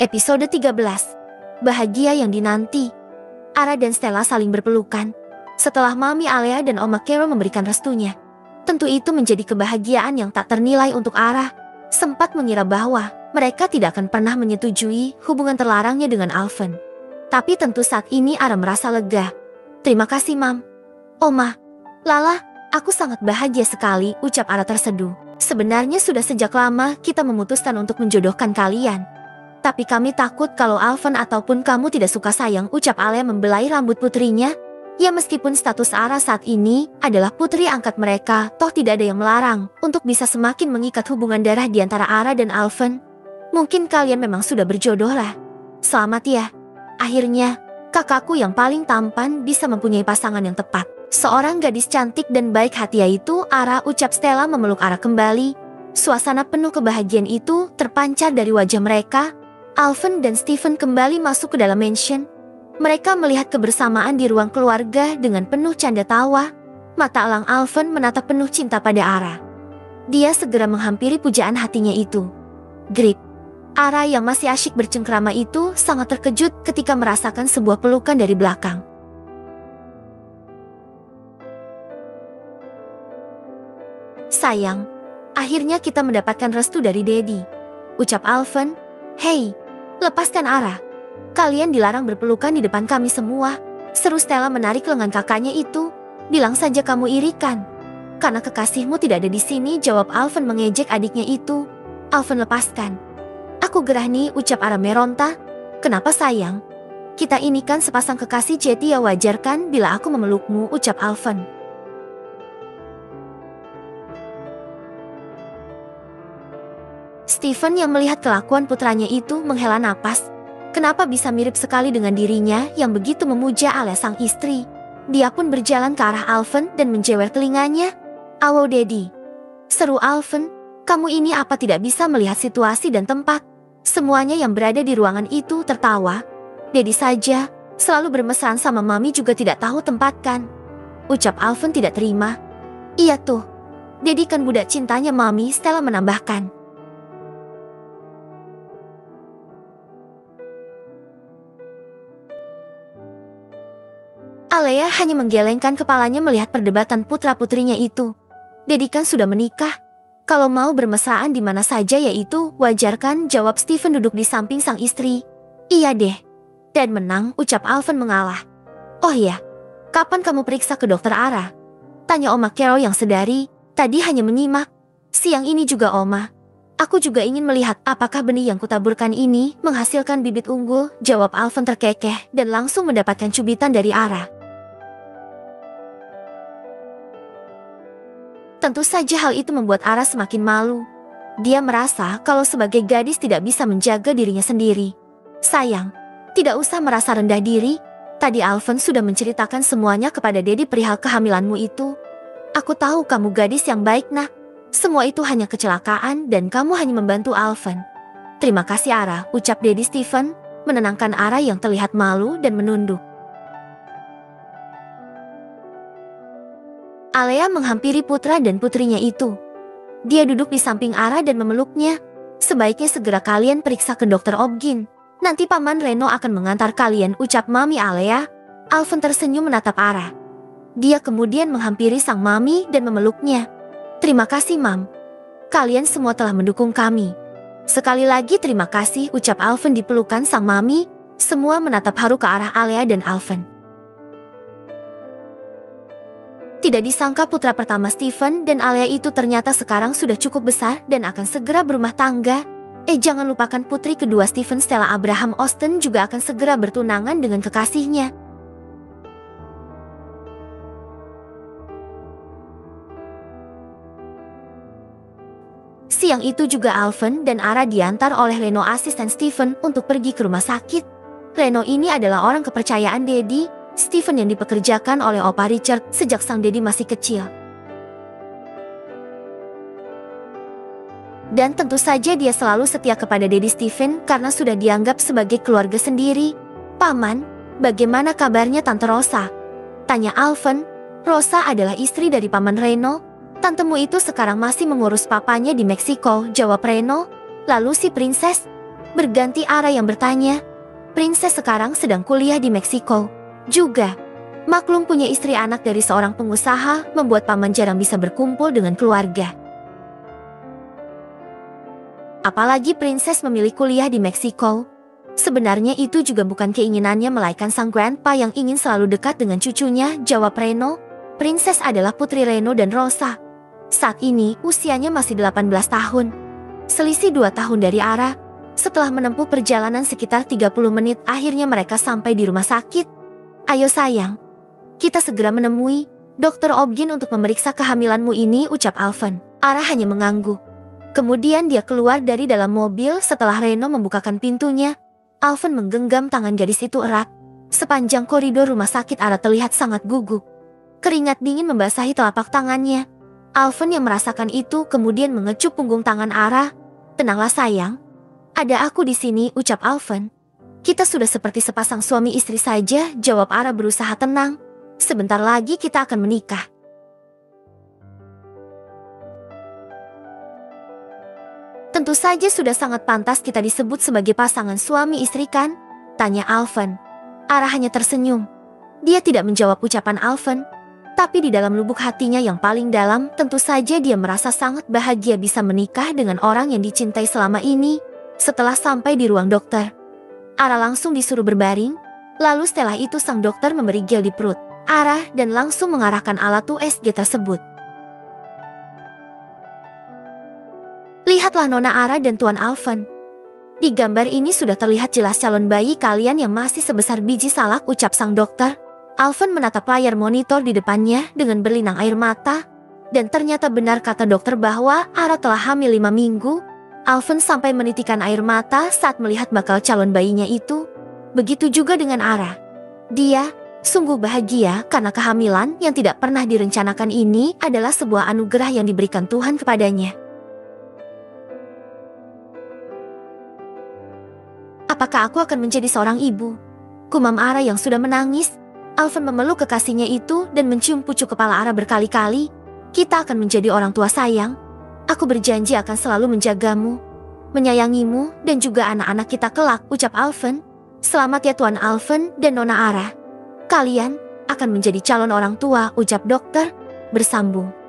Episode 13. Bahagia yang dinanti. Ara dan Stella saling berpelukan. Setelah Mami Alea dan Oma Carol memberikan restunya. Tentu itu menjadi kebahagiaan yang tak ternilai untuk Ara. Sempat mengira bahwa mereka tidak akan pernah menyetujui hubungan terlarangnya dengan Alvan. Tapi tentu saat ini Ara merasa lega. Terima kasih, Mam. Oma. Lala, aku sangat bahagia sekali, ucap Ara terseduh. Sebenarnya sudah sejak lama kita memutuskan untuk menjodohkan kalian. Tapi kami takut kalau Alvan ataupun kamu tidak suka sayang, ucap Alea membelai rambut putrinya. Ya meskipun status Ara saat ini adalah putri angkat mereka, toh tidak ada yang melarang untuk bisa semakin mengikat hubungan darah di antara Ara dan Alvan. Mungkin kalian memang sudah berjodoh lah. Selamat ya. Akhirnya, kakakku yang paling tampan bisa mempunyai pasangan yang tepat. Seorang gadis cantik dan baik hati yaitu Ara, ucap Stella memeluk Ara kembali. Suasana penuh kebahagiaan itu terpancar dari wajah mereka. Alvan dan Stephen kembali masuk ke dalam mansion. Mereka melihat kebersamaan di ruang keluarga dengan penuh canda tawa. Mata elang Alvan menatap penuh cinta pada Ara. Dia segera menghampiri pujaan hatinya itu. Grip. Ara yang masih asyik bercengkrama itu sangat terkejut ketika merasakan sebuah pelukan dari belakang. Sayang, akhirnya kita mendapatkan restu dari Daddy, ucap Alvan. Hei, lepaskan Ara. Kalian dilarang berpelukan di depan kami semua, seru Stella menarik lengan kakaknya itu. Bilang saja kamu irikan. Karena kekasihmu tidak ada di sini, jawab Alvan mengejek adiknya itu. Alvan, lepaskan. Aku gerah nih, ucap Ara meronta. Kenapa sayang? Kita ini kan sepasang kekasih, jadi ya wajar kan bila aku memelukmu, ucap Alvan. Stephen yang melihat kelakuan putranya itu menghela napas. Kenapa bisa mirip sekali dengan dirinya yang begitu memuja alias sang istri? Dia pun berjalan ke arah Alvan dan menjewer telinganya. Awo Daddy, seru Alvan, kamu ini apa tidak bisa melihat situasi dan tempat? Semuanya yang berada di ruangan itu tertawa. Daddy saja, selalu bermesraan sama Mami juga tidak tahu tempat kan? Ucap Alvan tidak terima. Iya tuh, Daddy kan budak cintanya Mami, Stella menambahkan. Alea hanya menggelengkan kepalanya melihat perdebatan putra-putrinya itu. Daddy kan sudah menikah. Kalau mau bermesraan di mana saja yaitu wajar kan, jawab Stephen duduk di samping sang istri. Iya deh. Dan menang, ucap Alvan mengalah. Oh ya, kapan kamu periksa ke dokter Ara? Tanya Oma Carol yang sedari, tadi hanya menyimak. Siang ini juga Oma. Aku juga ingin melihat apakah benih yang kutaburkan ini menghasilkan bibit unggul, jawab Alvan terkekeh dan langsung mendapatkan cubitan dari Ara. Tentu saja hal itu membuat Ara semakin malu. Dia merasa kalau sebagai gadis tidak bisa menjaga dirinya sendiri. Sayang, tidak usah merasa rendah diri. Tadi Alvan sudah menceritakan semuanya kepada Daddy perihal kehamilanmu itu. Aku tahu kamu gadis yang baik, nak. Semua itu hanya kecelakaan dan kamu hanya membantu Alvan. Terima kasih Ara, ucap Daddy Stephen, menenangkan Ara yang terlihat malu dan menunduk. Alea menghampiri putra dan putrinya itu. Dia duduk di samping Ara dan memeluknya. Sebaiknya segera kalian periksa ke dokter Obgyn. Nanti Paman Reno akan mengantar kalian, ucap Mami Alea. Alvan tersenyum menatap Ara. Dia kemudian menghampiri sang Mami dan memeluknya. Terima kasih, Mam. Kalian semua telah mendukung kami. Sekali lagi terima kasih, ucap Alvan di pelukan sang Mami. Semua menatap haru ke arah Alea dan Alvan. Tidak disangka putra pertama Stephen dan Alea itu ternyata sekarang sudah cukup besar dan akan segera berumah tangga. Jangan lupakan putri kedua Stephen, Stella Abraham Austen juga akan segera bertunangan dengan kekasihnya. Siang itu juga Alvan dan Ara diantar oleh Reno, asisten Stephen, untuk pergi ke rumah sakit. Reno ini adalah orang kepercayaan Daddy, Stephen yang dipekerjakan oleh Opa Richard sejak sang Daddy masih kecil. Dan tentu saja dia selalu setia kepada Daddy Stephen karena sudah dianggap sebagai keluarga sendiri. Paman, bagaimana kabarnya Tante Rosa? Tanya Alvan. Rosa adalah istri dari Paman Reno. Tantemu itu sekarang masih mengurus papanya di Meksiko, jawab Reno. Lalu si Princess? Berganti Ara yang bertanya. Princess sekarang sedang kuliah di Meksiko. Juga, maklum punya istri anak dari seorang pengusaha membuat paman jarang bisa berkumpul dengan keluarga. Apalagi Princess memilih kuliah di Meksiko. Sebenarnya itu juga bukan keinginannya melainkan sang grandpa yang ingin selalu dekat dengan cucunya, jawab Reno. Princess adalah putri Reno dan Rosa. Saat ini usianya masih 18 tahun. Selisih 2 tahun dari Ara. Setelah menempuh perjalanan sekitar 30 menit akhirnya mereka sampai di rumah sakit. Ayo sayang, kita segera menemui Dr. Obgyn untuk memeriksa kehamilanmu ini, ucap Alvan. Ara hanya mengangguk. Kemudian dia keluar dari dalam mobil setelah Reno membukakan pintunya. Alvan menggenggam tangan gadis itu erat. Sepanjang koridor rumah sakit Ara terlihat sangat gugup. Keringat dingin membasahi telapak tangannya. Alvan yang merasakan itu kemudian mengecup punggung tangan Ara. Tenanglah sayang, ada aku di sini, ucap Alvan. Kita sudah seperti sepasang suami istri saja, jawab Ara berusaha tenang. Sebentar lagi kita akan menikah. Tentu saja sudah sangat pantas kita disebut sebagai pasangan suami istri kan? Tanya Alvan. Ara hanya tersenyum. Dia tidak menjawab ucapan Alvan. Tapi di dalam lubuk hatinya yang paling dalam, tentu saja dia merasa sangat bahagia bisa menikah dengan orang yang dicintai selama ini. Setelah sampai di ruang dokter, Ara langsung disuruh berbaring. Lalu setelah itu sang dokter memberi gel di perut Ara dan langsung mengarahkan alat USG tersebut. Lihatlah Nona Ara dan Tuan Alvan. Di gambar ini sudah terlihat jelas calon bayi kalian yang masih sebesar biji salak, ucap sang dokter. Alvan menatap layar monitor di depannya dengan berlinang air mata. Dan ternyata benar kata dokter bahwa Ara telah hamil 5 minggu. Alvan sampai menitikan air mata saat melihat bakal calon bayinya itu. Begitu juga dengan Ara. Dia sungguh bahagia karena kehamilan yang tidak pernah direncanakan ini adalah sebuah anugerah yang diberikan Tuhan kepadanya. Apakah aku akan menjadi seorang ibu? Gumam Ara yang sudah menangis. Alvan memeluk kekasihnya itu dan mencium pucuk kepala Ara berkali-kali. Kita akan menjadi orang tua sayang. Aku berjanji akan selalu menjagamu, menyayangimu, dan juga anak-anak kita kelak, ucap Alvan. Selamat ya Tuan Alvan dan Nona Ara. Kalian akan menjadi calon orang tua, ucap dokter bersambung.